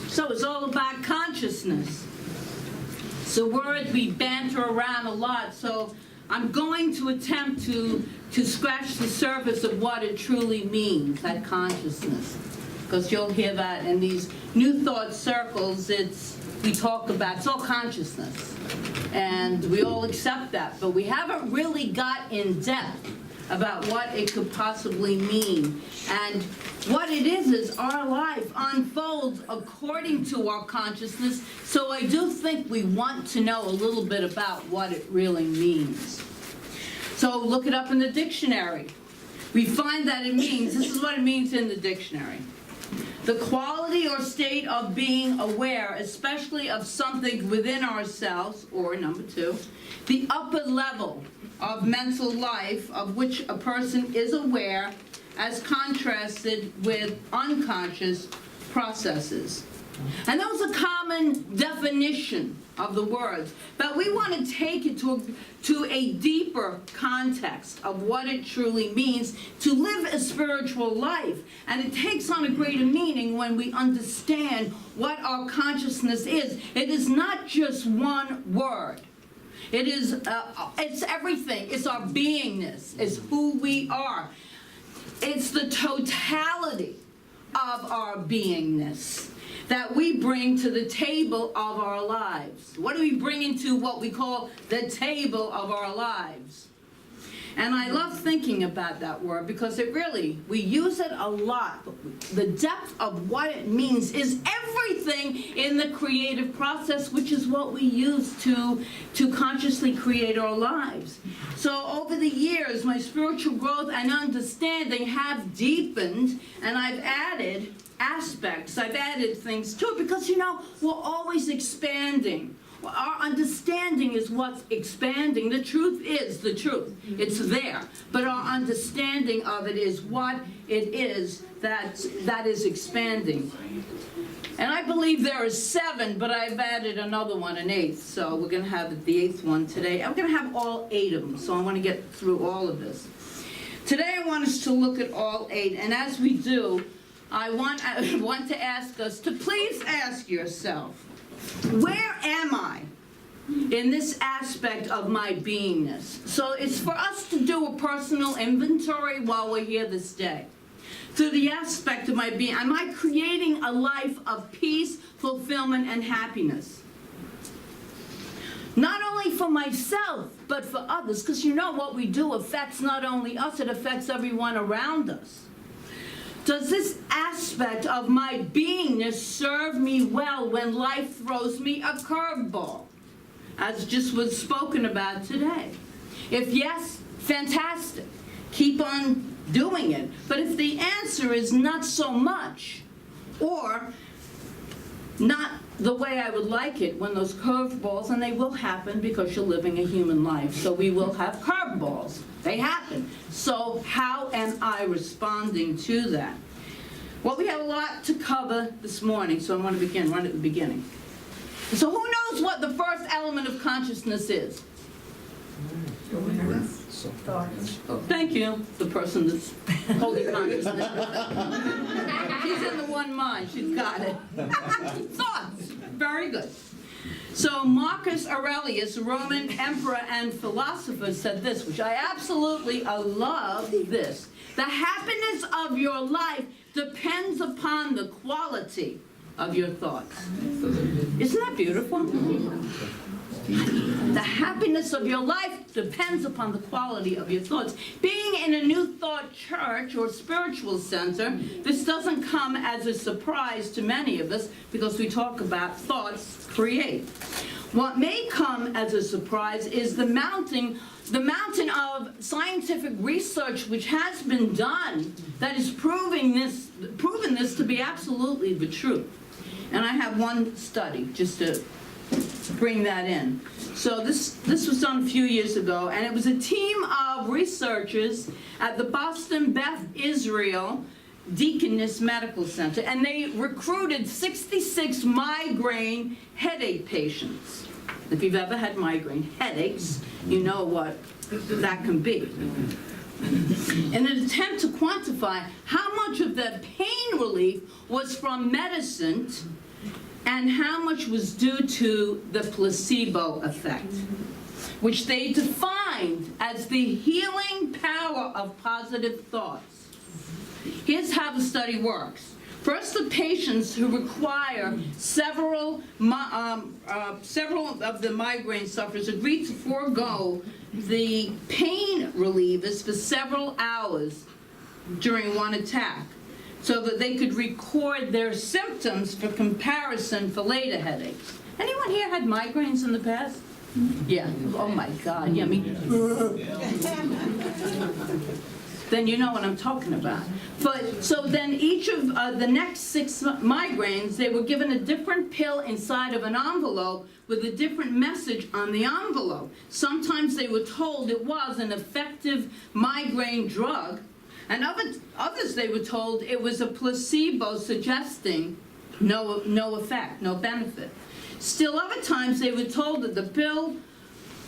So it's all about consciousness. It's a word we banter around a lot, so I'm going to attempt to scratch the surface of what it truly means, that consciousness. Because you'll hear that in these New Thought circles, we talk about, it's all consciousness. And we all accept that, but we haven't really got in depth about what it could possibly mean. And what it is our life unfolds according to our consciousness, so I do think we want to know a little bit about what it really means. So look it up in the dictionary. We find that it means, this is what it means in the dictionary: the quality or state of being aware, especially of something within ourselves, or number two, the upper level of mental life of which a person is aware as contrasted with unconscious processes. And that was a common definition of the words, but we want to take it to a deeper context of what it truly means to live a spiritual life. And it takes on a greater meaning when we understand what our consciousness is. It is not just one word. It is, it's everything. It's our beingness. It's who we are. It's the totality of our beingness that we bring to the table of our lives. What do we bring into what we call the table of our lives? And I love thinking about that word because it really, we use it a lot, but the depth of what it means is everything in the creative process, which is what we use to consciously create our lives. So over the years, my spiritual growth and understanding have deepened, and I've added aspects, I've added things too, because you know, we're always expanding. Our understanding is what's expanding. The truth is the truth. It's there. But our understanding of it is what it is that is expanding. And I believe there are 7, but I've added another one, an 8th. So we're going to have the 8th one today. I'm going to have all 8 of them, so I want to get through all of this. Today I want us to look at all 8, and as we do, I want to ask us to please ask yourself, where am I in this aspect of my beingness? So it's for us to do a personal inventory while we're here this day. Through the aspect of my being, am I creating a life of peace, fulfillment, and happiness? Not only for myself, but for others, because you know what we do affects not only us, it affects everyone around us. Does this aspect of my beingness serve me well when life throws me a curveball, as just was spoken about today? If yes, fantastic. Keep on doing it. But if the answer is not so much, or not the way I would like it, when those curveballs, and they will happen because you're living a human life, so we will have curveballs. They happen. So how am I responding to that? Well, we have a lot to cover this morning, so I want to begin right at the beginning. So who knows what the first element of consciousness is? Thoughts. Oh, thank you, the person that's holding consciousness. She's in the one mind. She's got it. Thoughts. Very good. So Marcus Aurelius, Roman emperor and philosopher, said this, which I absolutely love this. The happiness of your life depends upon the quality of your thoughts. Isn't that beautiful? The happiness of your life depends upon the quality of your thoughts. Being in a New Thought church or spiritual center, this doesn't come as a surprise to many of us because we talk about thoughts create. What may come as a surprise is the mountain of scientific research which has been done that is proven this to be absolutely the truth. And I have one study just to bring that in. So this was done a few years ago, and it was a team of researchers at the Boston Beth Israel Deaconess Medical Center, and they recruited 66 migraine headache patients. If you've ever had migraine headaches, you know what that can be. In an attempt to quantify how much of the pain relief was from medicine and how much was due to the placebo effect, which they defined as the healing power of positive thoughts. Here's how the study works. First, the patients who require several of the migraine sufferers agreed to forego the pain relievers for several hours during one attack so that they could record their symptoms for comparison for later headaches. Anyone here had migraines in the past? Yeah. Oh my God. Yeah, me. Then you know what I'm talking about. So then each of the next 6 migraines, they were given a different pill inside of an envelope with a different message on the envelope. Sometimes they were told it was an effective migraine drug, and others they were told it was a placebo suggesting no effect, no benefit. Still other times they were told that the pill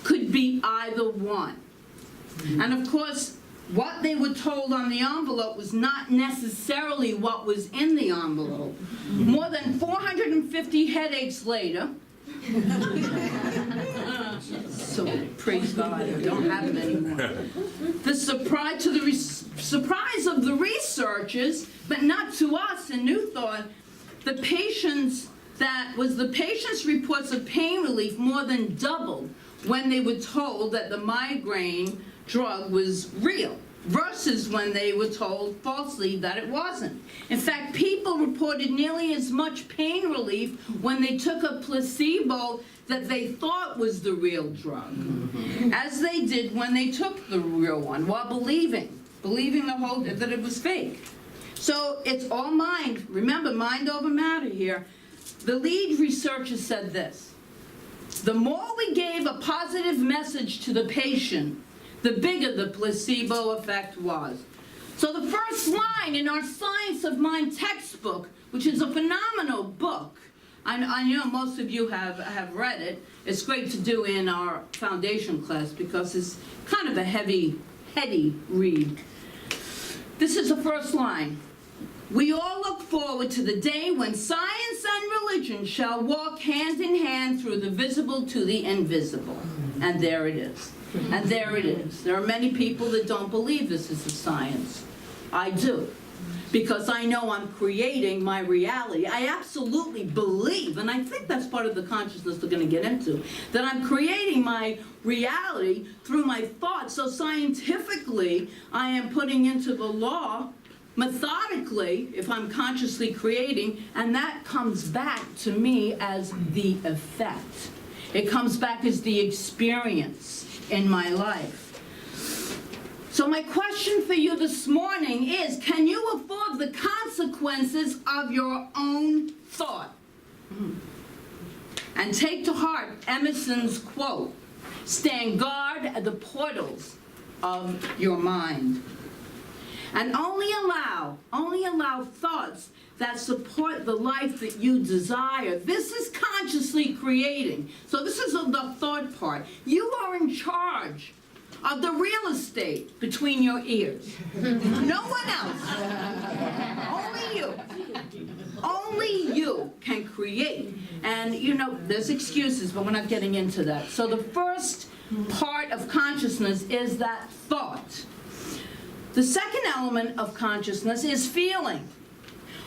could be either one. And of course, what they were told on the envelope was not necessarily what was in the envelope. More than 450 headaches later, so praise God, I don't have it anymore. The surprise of the researchers, but not to us in New Thought, the patients' reports of pain relief more than doubled when they were told that the migraine drug was real versus when they were told falsely that it wasn't. In fact, people reported nearly as much pain relief when they took a placebo that they thought was the real drug as they did when they took the real one while believing that it was fake. So it's all mind. Remember, mind over matter here. The lead researcher said this: the more we gave a positive message to the patient, the bigger the placebo effect was. So the first line in our Science of Mind textbook, which is a phenomenal book, I know most of you have read it. It's great to do in our foundation class because it's kind of a heady read. This is the first line. We all look forward to the day when science and religion shall walk hand in hand through the visible to the invisible. And there it is. And there it is. There are many people that don't believe this is a science. I do. Because I know I'm creating my reality. I absolutely believe, and I think that's part of the consciousness we're going to get into, that I'm creating my reality through my thoughts. So scientifically, I am putting into the law methodically, if I'm consciously creating, and that comes back to me as the effect. It comes back as the experience in my life. So my question for you this morning is, can you afford the consequences of your own thought? And take to heart Emerson's quote, stand guard at the portals of your mind. And only allow thoughts that support the life that you desire. This is consciously creating. So this is the thought part. You are in charge of the real estate between your ears. No one else. Only you. Only you can create. And you know, there's excuses, but we're not getting into that. So the first part of consciousness is that thought. The second element of consciousness is feeling.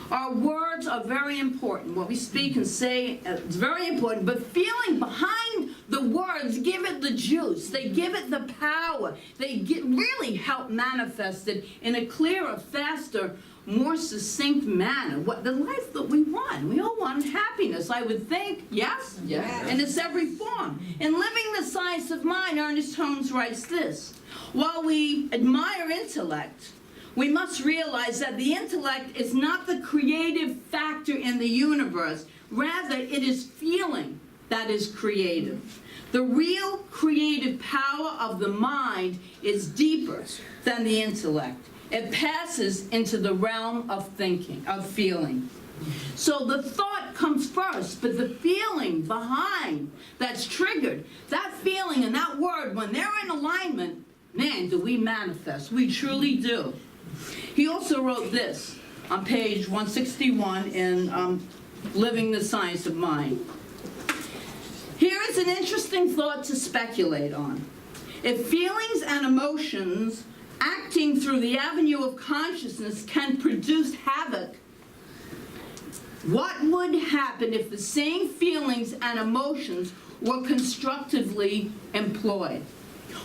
Our words are very important. What we speak and say is very important, but feeling behind the words give it the juice. They give it the power. They really help manifest it in a clearer, faster, more succinct manner. What the life that we want. We all want happiness, I would think. Yes? Yes. In its every form. In Living the Science of Mind, Ernest Holmes writes this: while we admire intellect, we must realize that the intellect is not the creative factor in the universe. Rather, it is feeling that is creative. The real creative power of the mind is deeper than the intellect. It passes into the realm of thinking, of feeling. So the thought comes first, but the feeling behind that's triggered, that feeling and that word, when they're in alignment, man, do we manifest. We truly do. He also wrote this: on page 161 in Living the Science of Mind. Here is an interesting thought to speculate on. If feelings and emotions acting through the avenue of consciousness can produce havoc, what would happen if the same feelings and emotions were constructively employed?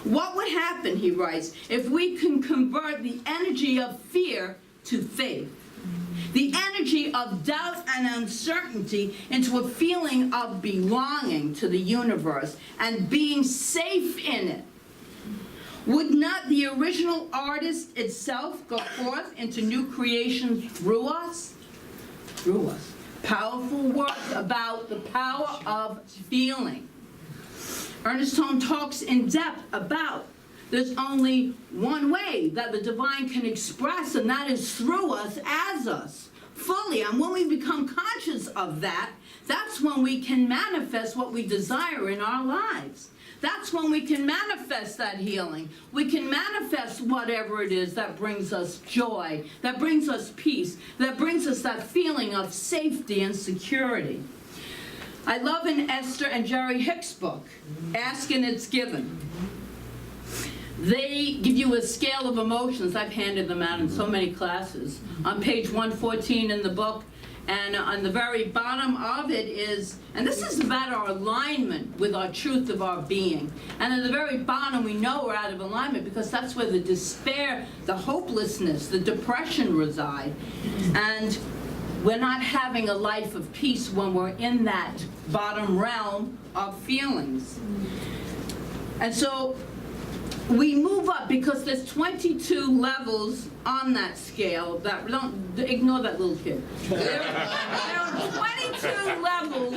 What would happen, he writes, if we can convert the energy of fear to faith, the energy of doubt and uncertainty into a feeling of belonging to the universe and being safe in it? Would not the original artist itself go forth into new creation through us? Through us. Powerful work about the power of feeling. Ernest Holm talks in depth about there's only one way that the divine can express, and that is through us, as us, fully. And when we become conscious of that, that's when we can manifest what we desire in our lives. That's when we can manifest that healing. We can manifest whatever it is that brings us joy, that brings us peace, that brings us that feeling of safety and security. I love in Esther and Jerry Hicks' book, Ask and It's Given. They give you a scale of emotions. I've handed them out in so many classes. On page 114 in the book, and on the very bottom of it is, and this is about our alignment with our truth of our being. And at the very bottom, we know we're out of alignment because that's where the despair, the hopelessness, the depression reside. And we're not having a life of peace when we're in that bottom realm of feelings. And so we move up because there's 22 levels on that scale. That don't ignore that little kid. There are 22 levels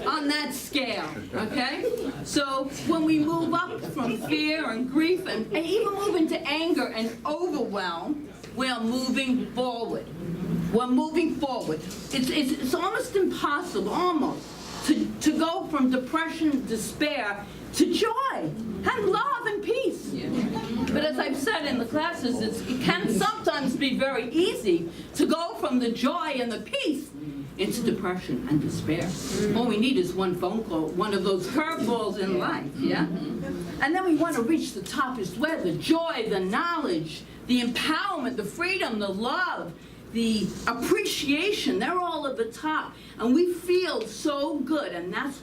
on that scale, okay? So when we move up from fear and grief and even move into anger and overwhelm, we are moving forward. We're moving forward. It's almost impossible, almost, to go from depression, despair, to joy and love and peace. Yeah. But as I've said in the classes, it can sometimes be very easy to go from the joy and the peace into depression and despair. All we need is one phone call, one of those curveballs in life, yeah? And then we want to reach the top, is where the joy, the knowledge, the empowerment, the freedom, the love, the appreciation, they're all at the top. And we feel so good, and that's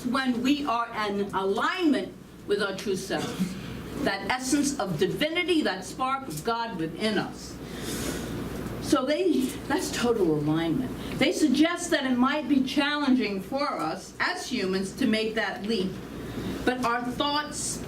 when we are in alignment with our true self. That essence of divinity, that spark of God within us. So that's total alignment. They suggest that it might be challenging for us as humans to make that leap, but our thoughts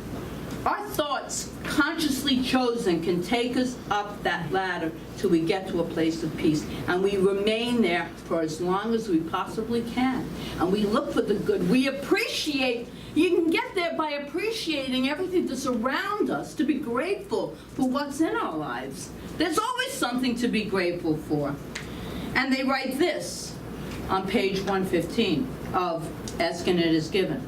consciously chosen can take us up that ladder till we get to a place of peace. And we remain there for as long as we possibly can. And we look for the good. We appreciate. You can get there by appreciating everything that's around us, to be grateful for what's in our lives. There's always something to be grateful for. And they write this on page 115 of Ask and It Is Given.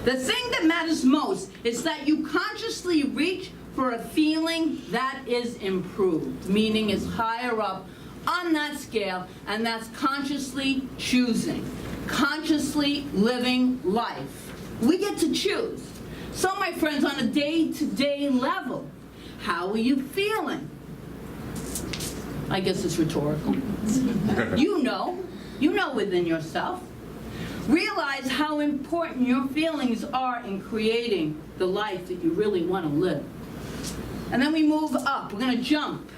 The thing that matters most is that you consciously reach for a feeling that is improved, meaning it's higher up on that scale, and that's consciously choosing, consciously living life. We get to choose. So, my friends, on a day-to-day level, how are you feeling? I guess it's rhetorical. You know within yourself. Realize how important your feelings are in creating the life that you really want to live. And then we move up. We're going to jump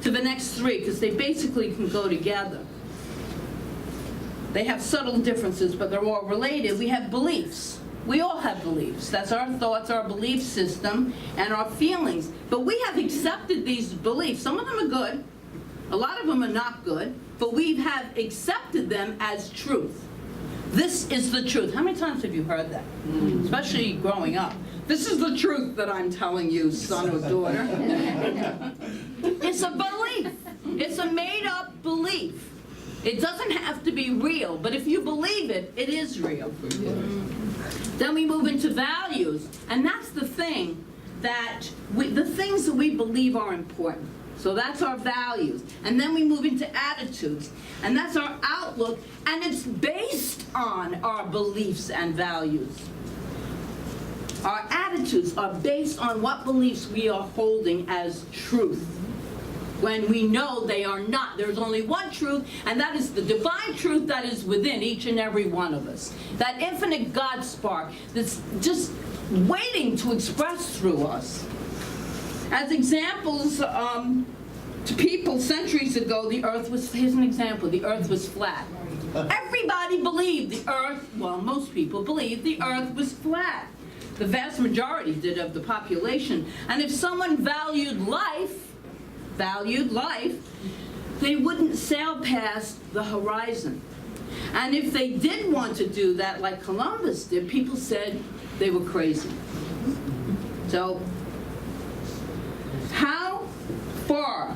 to the next three because they basically can go together. They have subtle differences, but they're all related. We have beliefs. We all have beliefs. That's our thoughts, our belief system, and our feelings. But we have accepted these beliefs. Some of them are good. A lot of them are not good. But we have accepted them as truth. This is the truth. How many times have you heard that? Especially growing up. This is the truth that I'm telling you, son or daughter. It's a belief. It's a made-up belief. It doesn't have to be real, but if you believe it, it is real for you. Then we move into values, and that's the thing that the things that we believe are important. So that's our values. And then we move into attitudes. And that's our outlook, and it's based on our beliefs and values. Our attitudes are based on what beliefs we are holding as truth, when we know they are not. There's only one truth, and that is the divine truth that is within each and every one of us. That infinite God spark that's just waiting to express through us. As examples, to people centuries ago, the earth was, here's an example, the earth was flat. Everybody believed the earth, well, most people believed the earth was flat. The vast majority did of the population. And if someone valued life, they wouldn't sail past the horizon. And if they did want to do that, like Columbus did, people said they were crazy. So, how far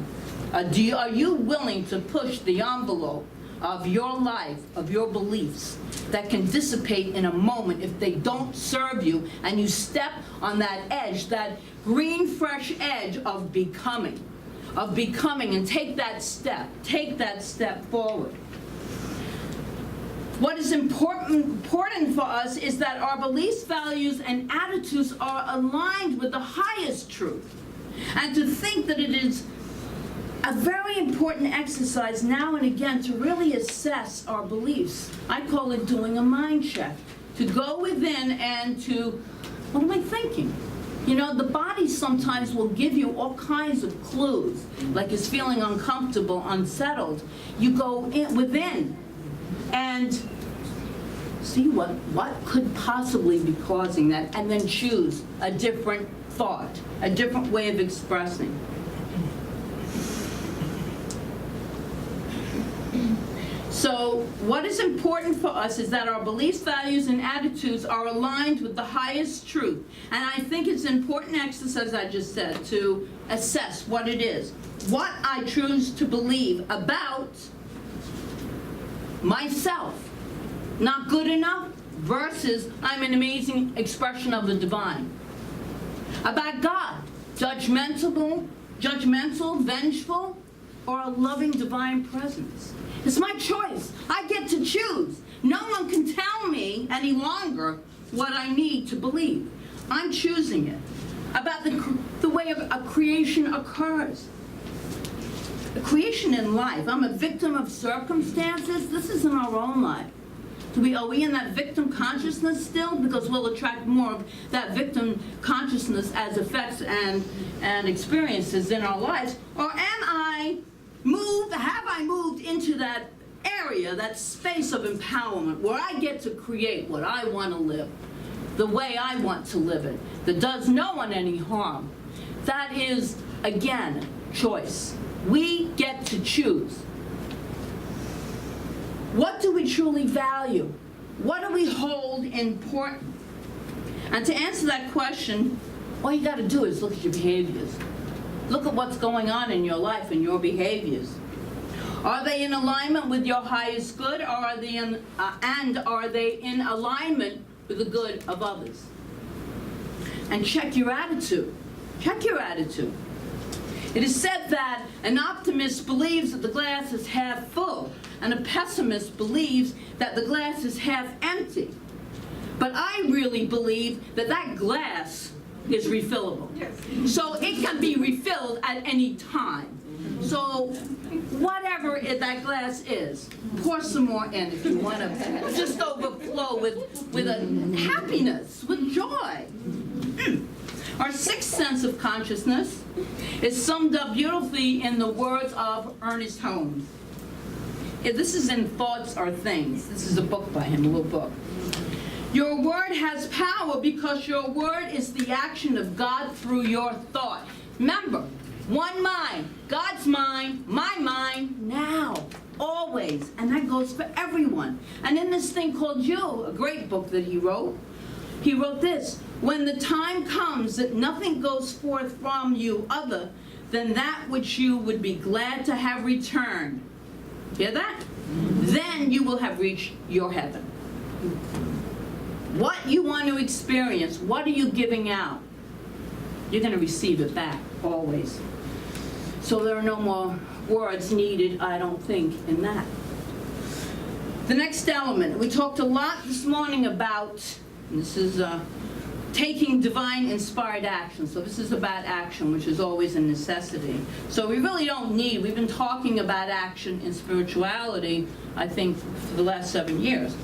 are you willing to push the envelope of your life, of your beliefs, that can dissipate in a moment if they don't serve you, and you step on that edge, that green, fresh edge of becoming, and take that step forward. What is important for us is that our beliefs, values, and attitudes are aligned with the highest truth. And to think that it is a very important exercise now and again to really assess our beliefs. I call it doing a mind check. To go within and to, what am I thinking? You know, the body sometimes will give you all kinds of clues, like it's feeling uncomfortable, unsettled. You go within and see what could possibly be causing that, and then choose a different thought, a different way of expressing. So what is important for us is that our beliefs, values, and attitudes are aligned with the highest truth. And I think it's an important exercise, I just said, to assess what it is. What I choose to believe about myself. Not good enough versus I'm an amazing expression of the divine. About God. Judgmental, vengeful, or a loving divine presence. It's my choice. I get to choose. No one can tell me any longer what I need to believe. I'm choosing it. About the way a creation occurs. A creation in life. I'm a victim of circumstances. This is in our own life. Are we in that victim consciousness still? Because we'll attract more of that victim consciousness as effects and experiences in our lives. Or have I moved into that area, that space of empowerment where I get to create what I want to live, the way I want to live it, that does no one any harm? That is, again, choice. We get to choose. What do we truly value? What do we hold important? And to answer that question, all you got to do is look at your behaviors. Look at what's going on in your life and your behaviors. Are they in alignment with your highest good, or are they in alignment with the good of others? And check your attitude. Check your attitude. It is said that an optimist believes that the glass is half full, and a pessimist believes that the glass is half empty. But I really believe that that glass is refillable. Yes. So it can be refilled at any time. So whatever that glass is, pour some more in if you want to just overflow with a happiness, with joy. Our sixth sense of consciousness is summed up beautifully in the words of Ernest Holmes. This is in Thoughts Are Things. This is a book by him, a little book. Your word has power because your word is the action of God through your thought. Remember, one mind, God's mind, my mind, now, always. And that goes for everyone. And in this thing called You, a great book that he wrote this: when the time comes that nothing goes forth from you other than that which you would be glad to have returned. Hear that? Then you will have reached your heaven. What you want to experience, what are you giving out? You're going to receive it back, always. So there are no more words needed, I don't think, in that. The next element, we talked a lot this morning about, and this is taking divine inspired action. So this is about action, which is always a necessity. So we really don't need, we've been talking about action in spirituality, I think, for the last 7 years.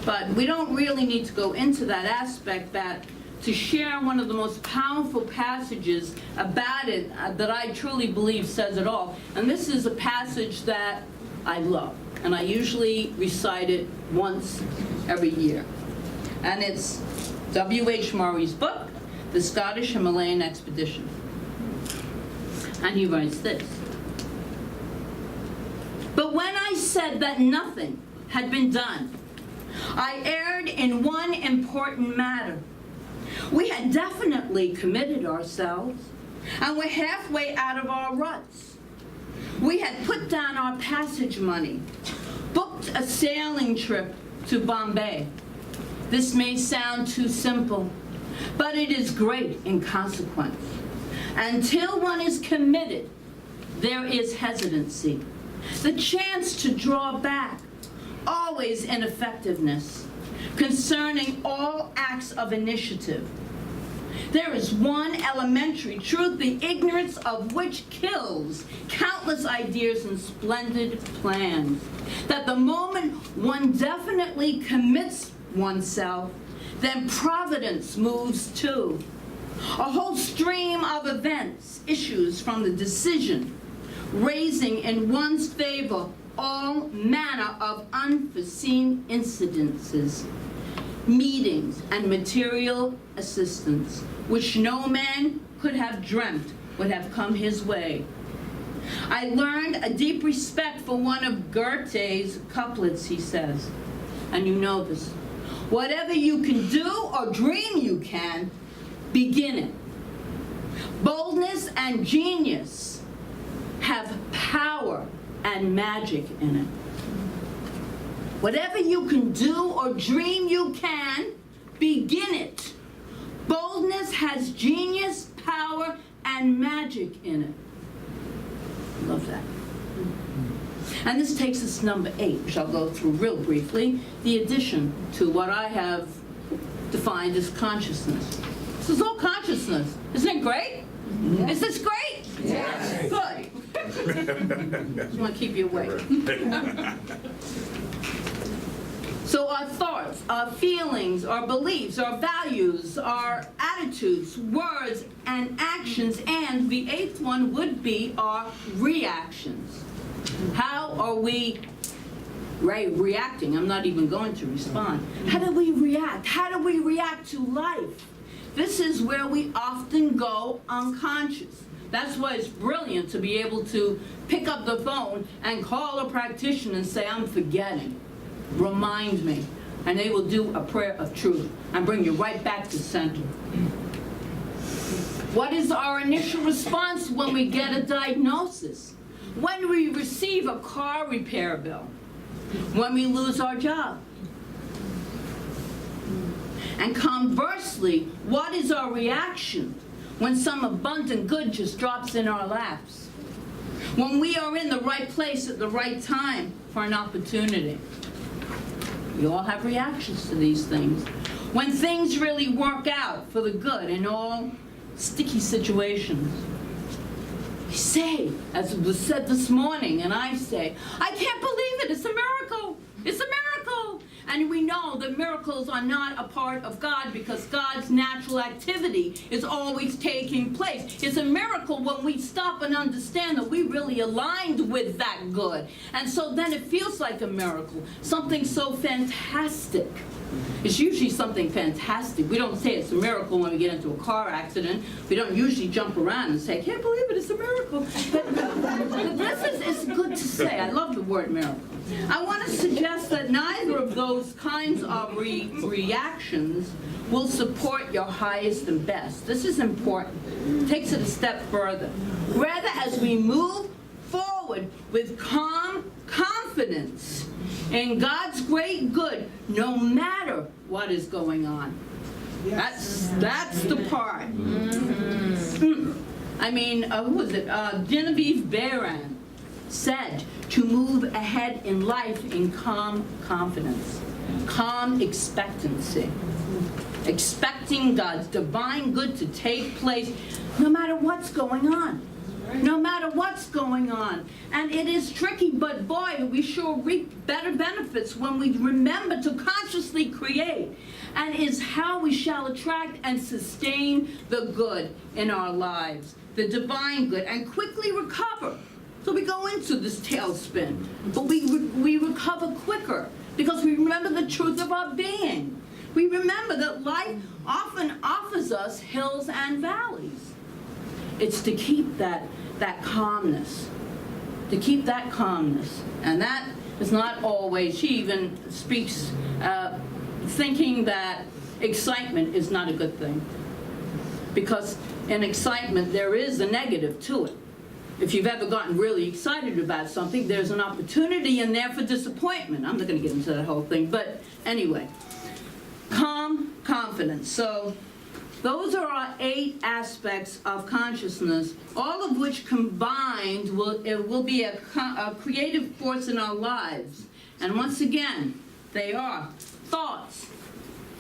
But we don't really need to go into that aspect, that to share one of the most powerful passages about it that I truly believe says it all. And this is a passage that I love, and I usually recite it once every year. And it's W.H. Murray's book, The Scottish Himalayan Expedition. And he writes this: "But when I said that nothing had been done, I erred in one important matter. We had definitely committed ourselves, and we're halfway out of our ruts. We had put down our passage money, booked a sailing trip to Bombay. This may sound too simple, but it is great in consequence. Until one is committed, there is hesitancy, the chance to draw back, always ineffectiveness, concerning all acts of initiative. There is one elementary truth, the ignorance of which kills countless ideas and splendid plans, that the moment one definitely commits oneself, then providence moves too. A whole stream of events issues from the decision, raising in one's favor all manner of unforeseen incidences, meetings, and material assistance, which no man could have dreamt would have come his way. I learned a deep respect for one of Goethe's couplets," he says, and you know this: "Whatever you can do or dream you can, begin it. Boldness and genius have power and magic in it. Whatever you can do or dream you can, begin it. Boldness has genius, power, and magic in it." Love that. And this takes us to number 8, which I'll go through real briefly, the addition to what I have defined as consciousness. This is all consciousness. Isn't it great? Yes. Is this great? Yes. Good. Just want to keep you awake. So our thoughts, our feelings, our beliefs, our values, our attitudes, words, and actions, and the 8th one would be our reactions. How are we reacting? I'm not even going to respond. How do we react? How do we react to life? This is where we often go unconscious. That's why it's brilliant to be able to pick up the phone and call a practitioner and say, "I'm forgetting. Remind me." And they will do a prayer of truth and bring you right back to center. What is our initial response when we get a diagnosis? When we receive a car repair bill? When we lose our job? And conversely, what is our reaction when some abundant good just drops in our laps? When we are in the right place at the right time for an opportunity? We all have reactions to these things. When things really work out for the good in all sticky situations. We say, as was said this morning, and I say, "I can't believe it, it's a miracle, it's a miracle." And we know that miracles are not a part of God, because God's natural activity is always taking place. It's a miracle when we stop and understand that we really aligned with that good. And so then it feels like a miracle, something so fantastic. It's usually something fantastic. We don't say it's a miracle when we get into a car accident. We don't usually jump around and say, "I can't believe it, it's a miracle." But this is good to say. I love the word miracle. I want to suggest that neither of those kinds of reactions will support your highest and best. This is important. It takes it a step further. Rather, as we move forward with calm confidence in God's great good, no matter what is going on. Yes. That's the part. Who was it? Genevieve Beran said to move ahead in life in calm confidence, calm expectancy, expecting God's divine good to take place no matter what's going on. No matter what's going on. And it is tricky, but boy, we sure reap better benefits when we remember to consciously create, and is how we shall attract and sustain the good in our lives, the divine good, and quickly recover. So we go into this tailspin, but we recover quicker because we remember the truth of our being. We remember that life often offers us hills and valleys. It's to keep that calmness, and that is not always. She even speaks thinking that excitement is not a good thing, because in excitement there is a negative to it. If you've ever gotten really excited about something, there's an opportunity in there for disappointment. I'm not going to get into that whole thing, but anyway, calm confidence. So those are our 8 aspects of consciousness, all of which combined will be a creative force in our lives. And once again, they are thoughts,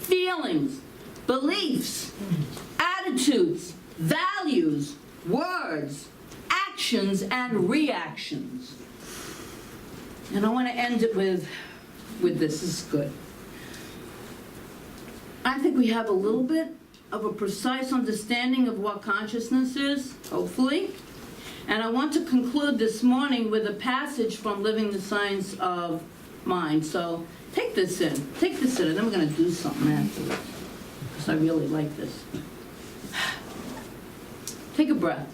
feelings, beliefs, attitudes, values, words, actions, and reactions. And I want to end it with this. This is good. I think we have a little bit of a precise understanding of what consciousness is, hopefully. And I want to conclude this morning with a passage from Living the Science of Mind. So take this in, and then we're going to do something afterwards, because I really like this. Take a breath.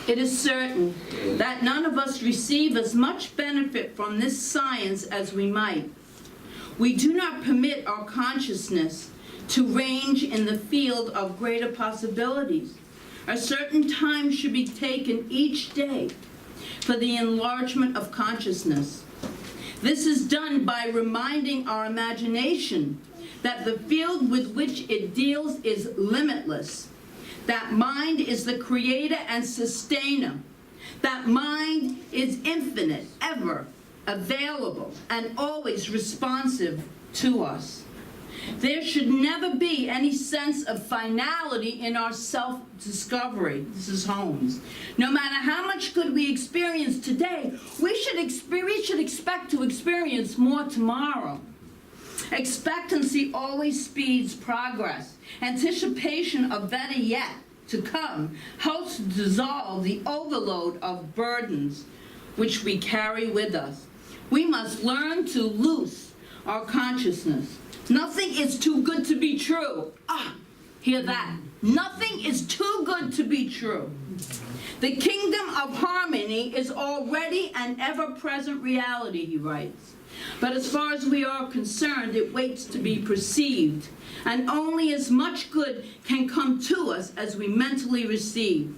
It is certain that none of us receive as much benefit from this science as we might. We do not permit our consciousness to range in the field of greater possibilities. A certain time should be taken each day for the enlargement of consciousness. This is done by reminding our imagination that the field with which it deals is limitless, that mind is the creator and sustainer, that mind is infinite, ever available, and always responsive to us. There should never be any sense of finality in our self-discovery. This is Holmes. No matter how much good we experience today, we should expect to experience more tomorrow. Expectancy always speeds progress. Anticipation of better yet to come helps to dissolve the overload of burdens which we carry with us. We must learn to loose our consciousness. Nothing is too good to be true. Hear that? Nothing is too good to be true. The kingdom of harmony is already an ever-present reality, he writes. But as far as we are concerned, it waits to be perceived, and only as much good can come to us as we mentally receive.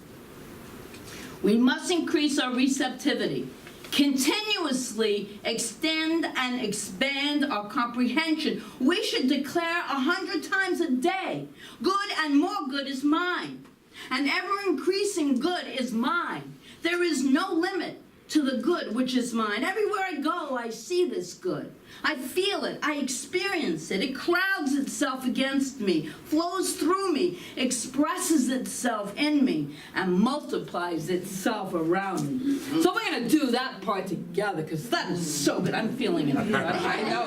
We must increase our receptivity, continuously extend and expand our comprehension. We should declare 100 times a day, good and more good is mine, and ever-increasing good is mine. There is no limit to the good which is mine. Everywhere I go, I see this good. I feel it. I experience it. It crowds itself against me, flows through me, expresses itself in me, and multiplies itself around me. So we're going to do that part together, because that is so good. I'm feeling it. I know.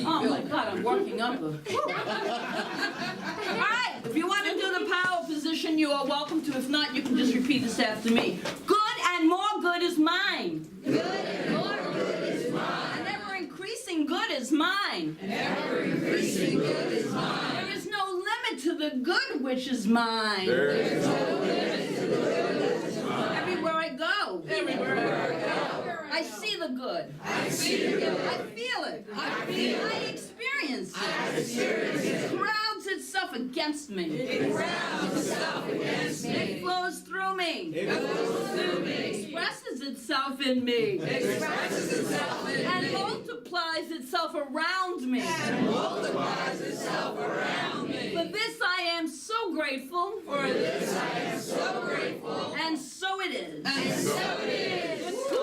Oh my God, I'm working up. All right, if you want to do the power position, you are welcome to. If not, you can just repeat this after me. Good and more good is mine. Good and more good is mine. And ever-increasing good is mine. And ever-increasing good is mine. There is no limit to the good which is mine. There is no limit to the good which is mine. Everywhere I go. Everywhere I go. I see the good. I see the good. I feel it. I feel it. I experience it. I experience it. It crowds itself against me. It crowds itself against me. It flows through me. It flows through me. It expresses itself in me. It expresses itself in me. And multiplies itself around me. And multiplies itself around me. For this I am so so grateful. For this I am so grateful. And so it is. And so it is. Good